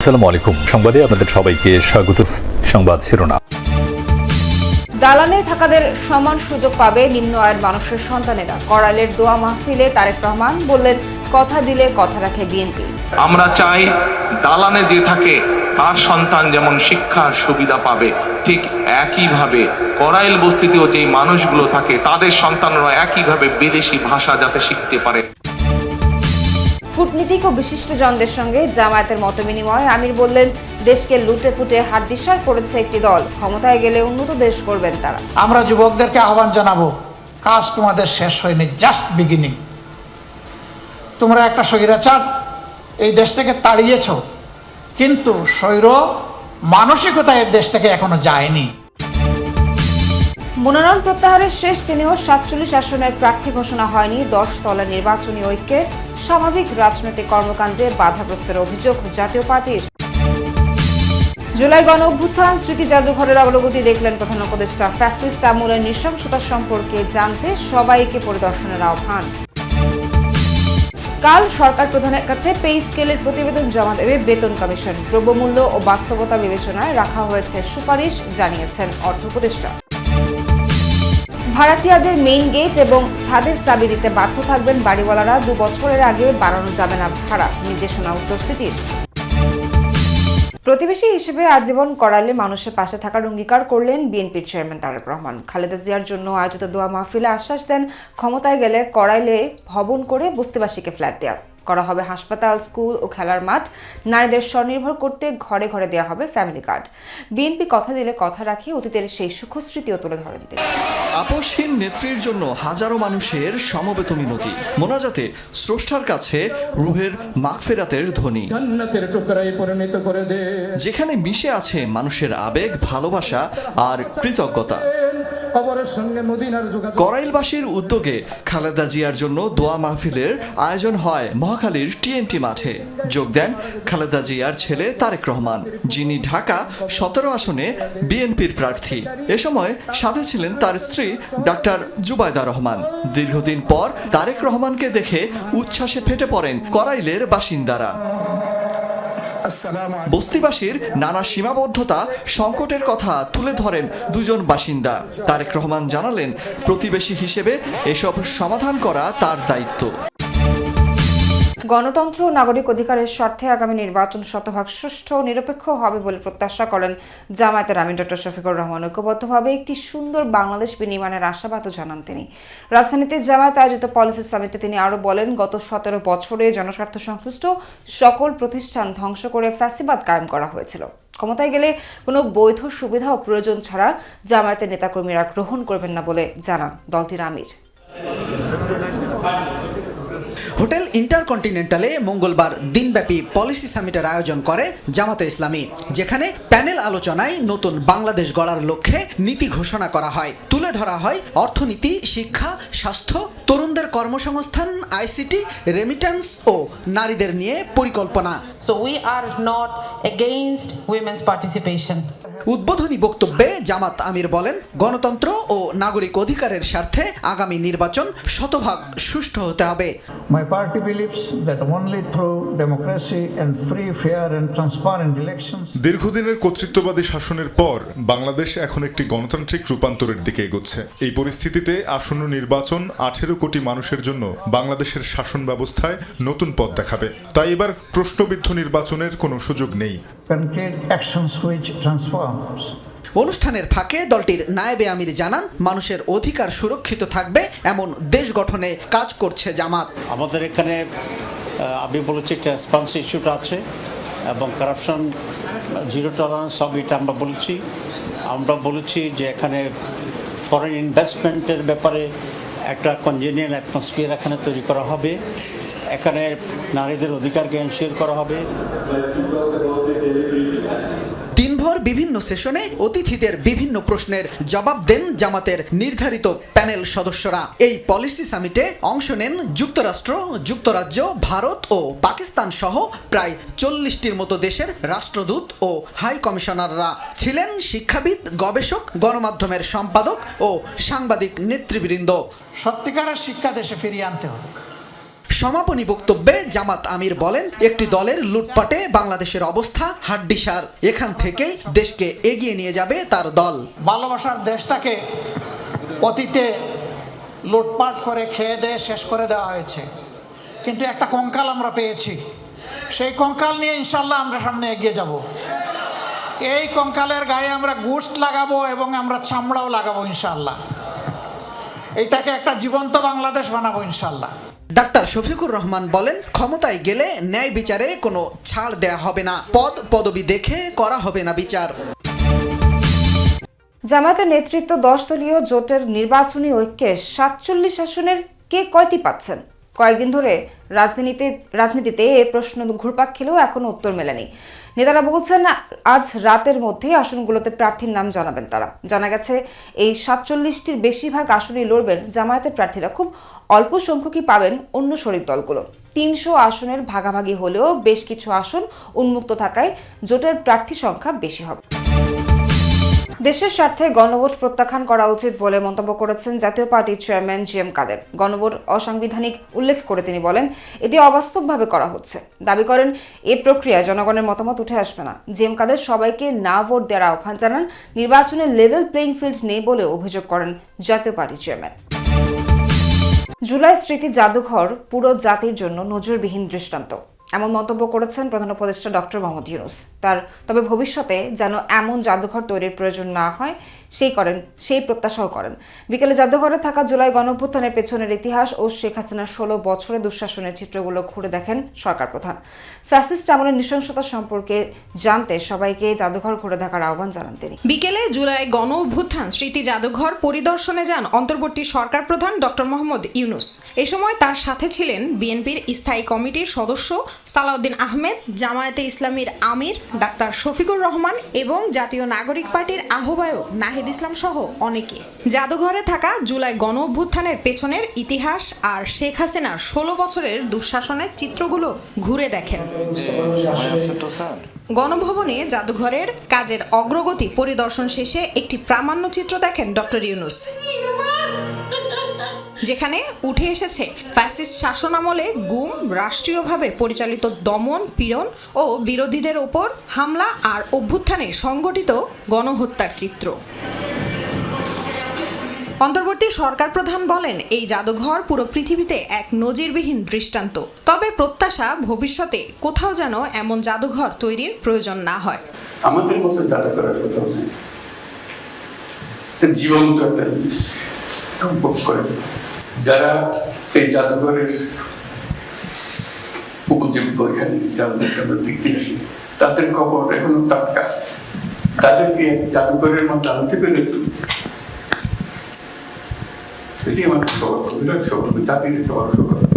আসসালামু আলাইকুম। সংবাদে আপনাদের সবাইকে স্বাগত। সংবাদ শিরোনাম। দালানে থাকাদের সমান সুযোগ পাবে নিম্ন আয়ের মানুষের সন্তানেরা। করাইলের দোয়া মাহফিলে তারেক রহমান বললেন, কথা দিলে কথা রাখে বিএনপি। আমরা চাই দালানে যে থাকে তার সন্তান যেমন শিক্ষার সুবিধা পাবে, ঠিক একইভাবে করাইল বস্তিতেও যে মানুষগুলো থাকে তাদের সন্তানরা একইভাবে বিদেশি ভাষা যাতে শিখতে পারে। কূটনীতিক ও বিশিষ্টজনদের সঙ্গে জামায়াতের মত বিনিময় আমির বললেন, দেশকে লুটে পুটে হাতদিশার করেছে একটি দল, ক্ষমতায় গেলে উন্নত দেশ করবেন তারা। আমরা যুবকদেরকে আহ্বান জানাবো, কাজ তোমাদের শেষ হয়নি, জাস্ট বিগিনিং। তোমরা একটা স্বৈরাচার এই দেশ থেকে তাড়িয়েছ, কিন্তু স্বৈর মানসিকতা এই দেশ থেকে এখনো যায়নি। মনোনয়ন প্রত্যাহারের শেষ দিনেও 47 আসনের প্রার্থী ঘোষণা হয়নি। 10 তলা নির্বাচনী ঐক্যে স্বাভাবিক রাজনৈতিক কর্মকাণ্ডে বাধাগ্রস্তের অভিযোগ জাতীয় পার্টির। জুলাই গণ অভ্যুত্থান স্মৃতি জাদুঘরের অগ্রগতি দেখলেন প্রধান উপদেষ্টা। ফ্যাসিস্ট আমলের নৃশংসতা সম্পর্কে জানতে সবাইকে পরিদর্শনের আহ্বান। কাল সরকার প্রধানের কাছে পে স্কেলের প্রতিবেদন জমা দেবে বেতন কমিশন। দ্রব্যমূল্য ও বাস্তবতা বিবেচনায় রাখা হয়েছে সুপারিশ, জানিয়েছেন অর্থ উপদেষ্টা। ভাড়াটিয়াদের মেইন গেট এবং ছাদের চাবি দিতে বাধ্য থাকবেন বাড়িওয়ালারা। 2 বছরের আগে বাড়ানো যাবে না ভাড়া, নির্দেশনা উত্তর সিটির। প্রতিবেশী হিসেবে আজীবন করাইলে মানুষের পাশে থাকার অঙ্গীকার করলেন বিএনপির চেয়ারম্যান তারেক রহমান। খালেদা জিয়ার জন্য আয়োজিত দোয়া মাহফিলে আশ্বাস দেন, ক্ষমতায় গেলে করাইলে ভবন করে বস্তিবাসীকে ফ্ল্যাট দেওয়া করা হবে, হাসপাতাল, স্কুল ও খেলার মাঠ। নারীদের স্বনির্ভর করতে ঘরে ঘরে দেওয়া হবে ফ্যামিলি কার্ড। বিএনপি কথা দিলে কথা রাখে, অতীতের সেই সুখস্মৃতিও তুলে ধরেন তিনি। আপোষহীন নেত্রীর জন্য হাজারো মানুষের সমবেত মিনতি, মোনাজাতে স্রষ্টার কাছে রুহের মাগফিরাতের ধ্বনি। জান্নাতের টুকরায় পরিণত করে দে, যেখানে মিশে আছে মানুষের আবেগ, ভালোবাসা আর কৃতজ্ঞতা। কবরের সঙ্গে মদিনার যোগাযোগ। করাইলবাসীর উদ্যোগে খালেদা জিয়ার জন্য দোয়া মাহফিলের আয়োজন হয় মহাখালীর টিএনটি মাঠে। যোগ দেন খালেদা জিয়ার ছেলে তারেক রহমান, যিনি ঢাকা 17 আসনে বিএনপির প্রার্থী। এ সময় সাথে ছিলেন তার স্ত্রী ডাক্তার জুবাইদা রহমান। দীর্ঘদিন পর তারেক রহমানকে দেখে উচ্ছ্বাসে ফেটে পড়েন করাইলের বাসিন্দারা। বস্তিবাসীর নানা সীমাবদ্ধতা, সংকটের কথা তুলে ধরেন দুজন বাসিন্দা। তারেক রহমান জানালেন, প্রতিবেশী হিসেবে এসব সমাধান করা তার দায়িত্ব। গণতন্ত্র ও নাগরিক অধিকারের স্বার্থে আগামী নির্বাচন শতভাগ সুষ্ঠু ও নিরপেক্ষ হবে বলে প্রত্যাশা করেন জামায়াতের আমির ডক্টর শফিকুর রহমান। ঐক্যবদ্ধভাবে একটি সুন্দর বাংলাদেশ বিনির্মাণের আশাবাদও জানান তিনি। রাজধানীতে জামায়াত আয়োজিত পলিসি সামিটে তিনি আরও বলেন, গত 17 বছরে জনস্বার্থ সংশ্লিষ্ট সকল প্রতিষ্ঠান ধ্বংস করে ফ্যাসিবাদ কায়েম করা হয়েছিল। ক্ষমতায় গেলে কোনো বৈধ সুবিধা ও প্রয়োজন ছাড়া জামায়াতের নেতাকর্মীরা গ্রহণ করবেন না বলে জানান দলটির আমির। হোটেল ইন্টারকন্টিনেন্টালে মঙ্গলবার দিনব্যাপী পলিসি সামিটের আয়োজন করে জামাতে ইসলামী, যেখানে প্যানেল আলোচনায় নতুন বাংলাদেশ গড়ার লক্ষ্যে নীতি ঘোষণা করা হয়। তুলে ধরা হয় অর্থনীতি, শিক্ষা, স্বাস্থ্য, তরুণদের কর্মসংস্থান, আইসিটি, রেমিটেন্স ও নারীদের নিয়ে পরিকল্পনা। So we are not against women's participation. উদ্বোধনী বক্তব্যে জামাত আমির বলেন, গণতন্ত্র ও নাগরিক অধিকারের স্বার্থে আগামী নির্বাচন শতভাগ সুষ্ঠু হতে হবে। My party believes that only through democracy and free, fair and transparent elections. দীর্ঘদিনের কর্তৃত্ববাদী শাসনের পর বাংলাদেশ এখন একটি গণতান্ত্রিক রূপান্তরের দিকে এগোচ্ছে। এই পরিস্থিতিতে আসন্ন নির্বাচন 18 কোটি মানুষের জন্য বাংলাদেশের শাসন ব্যবস্থায় নতুন পথ দেখাবে। তাই এবার প্রশ্নবিদ্ধ নির্বাচনের কোনো সুযোগ নেই। Concrete actions which transforms. অনুষ্ঠানের ফাঁকে দলটির নায়েবে আমির জানান, মানুষের অধিকার সুরক্ষিত থাকবে এমন দেশ গঠনে কাজ করছে জামাত। আমাদের এখানে আমি বলেছি ট্রান্সপারেন্সি ইস্যুটা আছে এবং কারাপশন জিরো টলারেন্স সব, এটা আমরা বলেছি যে এখানে ফরেন ইনভেস্টমেন্টের ব্যাপারে একটা কনজেনিয়াল অ্যাটমসফিয়ার এখানে তৈরি করা হবে। এখানে নারীদের অধিকারকে এনশিওর করা হবে। দিনভর বিভিন্ন সেশনে অতিথিদের বিভিন্ন প্রশ্নের জবাব দেন জামাতের নির্ধারিত প্যানেল সদস্যরা। এই পলিসি সামিটে অংশ নেন যুক্তরাষ্ট্র, যুক্তরাজ্য, ভারত ও পাকিস্তান সহ প্রায় 40টির মতো দেশের রাষ্ট্রদূত ও হাই কমিশনাররা। ছিলেন শিক্ষাবিদ, গবেষক, গণমাধ্যমের সম্পাদক ও সাংবাদিক নেতৃবৃন্দ। সত্যিকারের শিক্ষা দেশে ফিরিয়ে আনতে হবে। সমাপনী বক্তব্যে জামাত আমির বলেন, একটি দলের লুটপাটে বাংলাদেশের অবস্থা হাড্ডিসার। এখান থেকেই দেশকে এগিয়ে নিয়ে যাবে তার দল। ভালোবাসার দেশটাকে অতীতে লুটপাট করে খেয়ে দিয়ে শেষ করে দেওয়া হয়েছে, কিন্তু একটা কঙ্কাল আমরা পেয়েছি। সেই কঙ্কাল নিয়ে ইনশাল্লাহ আমরা সামনে এগিয়ে যাব। এই কঙ্কালের গায়ে আমরা গোশত লাগাবো এবং আমরা চামড়াও লাগাবো ইনশাল্লাহ। এটাকে একটা জীবন্ত বাংলাদেশ বানাবো ইনশাল্লাহ। ডাক্তার শফিকুর রহমান বলেন, ক্ষমতায় গেলে ন্যায় বিচারে কোনো ছাড় দেয়া হবে না, পদ পদবি দেখে করা হবে না বিচার। জামায়াতের নেতৃত্ব 10 দলীয় জোটের নির্বাচনী ঐক্যের 47 আসনের কে কয়টি পাচ্ছেন? কয়েকদিন ধরে রাজনীতিতে এ প্রশ্ন ঘুরপাক খেলেও এখনো উত্তর মেলেনি। নেতারা বলছেন আজ রাতের মধ্যেই আসনগুলোতে প্রার্থীর নাম জানাবেন তারা। জানা গেছে এই 47টির বেশিরভাগ আসনই লড়বেন জামায়াতের প্রার্থীরা, খুব অল্প সংখ্যকই পাবেন অন্য শরিক দলগুলো। 300 আসনের ভাগাভাগি হলেও বেশ কিছু আসন উন্মুক্ত থাকায় জোটের প্রার্থী সংখ্যা বেশি হবে। দেশের স্বার্থে গণভোট প্রত্যাখ্যান করা উচিত বলে মন্তব্য করেছেন জাতীয় পার্টির চেয়ারম্যান জি.এম. কাদের। গণভোট অসাংবিধানিক উল্লেখ করে তিনি বলেন, এটি অবাস্তবভাবে করা হচ্ছে। দাবি করেন এ প্রক্রিয়ায় জনগণের মতামত উঠে আসবে না। জি.এম. কাদের সবাইকে না ভোট দেওয়ার আহ্বান জানান। নির্বাচনের লেভেল প্লেইং ফিল্ড নেই বলে অভিযোগ করেন জাতীয় পার্টির চেয়ারম্যান। জুলাই স্মৃতি জাদুঘর পুরো জাতির জন্য নজিরবিহীন দৃষ্টান্ত, এমন মন্তব্য করেছেন প্রধান উপদেষ্টা ডক্টর মোহাম্মদ ইউনূস। তবে ভবিষ্যতে যেন এমন জাদুঘর তৈরির প্রয়োজন না হয় সেই প্রত্যাশাও করেন। বিকেলে জাদুঘরে থাকা জুলাই গণঅভ্যুত্থানের পেছনের ইতিহাস ও শেখ হাসিনার 16 বছরের দুঃশাসনের চিত্রগুলো ঘুরে দেখেন সরকার প্রধান। ফ্যাসিস্ট আমলের নৃশংসতা সম্পর্কে জানতে সবাইকে জাদুঘর ঘুরে দেখার আহ্বান জানান তিনি। বিকেলে জুলাই গণঅভ্যুত্থান স্মৃতি জাদুঘর পরিদর্শনে যান অন্তর্বর্তী সরকার প্রধান ডক্টর মোহাম্মদ ইউনূস। এ সময় তার সাথে ছিলেন বিএনপির স্থায়ী কমিটির সদস্য সালাউদ্দিন আহমেদ, জামায়াতে ইসলামীর আমির ডাক্তার শফিকুর রহমান এবং জাতীয় নাগরিক পার্টির আহ্বায়ক নাহিদ ইসলাম সহ অনেকে। জাদুঘরে থাকা জুলাই গণঅভ্যুত্থানের পেছনের ইতিহাস আর শেখ হাসিনার 16 বছরের দুঃশাসনের চিত্রগুলো ঘুরে দেখেন। গণভবনে জাদুঘরের কাজের অগ্রগতি পরিদর্শন শেষে একটি প্রামাণ্যচিত্র দেখেন ডক্টর ইউনূস, যেখানে উঠে এসেছে ফ্যাসিস্ট শাসনামলে গুম, রাষ্ট্রীয়ভাবে পরিচালিত দমন পীড়ন ও বিরোধীদের ওপর হামলা আর অভ্যুত্থানে সংগঠিত গণহত্যার চিত্র। অন্তর্বর্তী সরকার প্রধান বলেন, এই জাদুঘর পুরো পৃথিবীতে এক নজিরবিহীন দৃষ্টান্ত। তবে প্রত্যাশা ভবিষ্যতে কোথাও যেন এমন জাদুঘর তৈরির প্রয়োজন না হয়। আমাদের মতো জাদুঘরের কোথাও নেই, জীবন্ত একটা জিনিস করে যারা এই জাদুঘরের উপজীব্য এখানে যাদেরকে আমরা দেখতে আসি, তাদের খবর এখনো টাটকা। তাদেরকে জাদুঘরের মধ্যে আনতে পেরেছি, এটি আমার সৌভাগ্য, বিরাট সৌভাগ্য, জাতির একটা বড় সৌভাগ্য।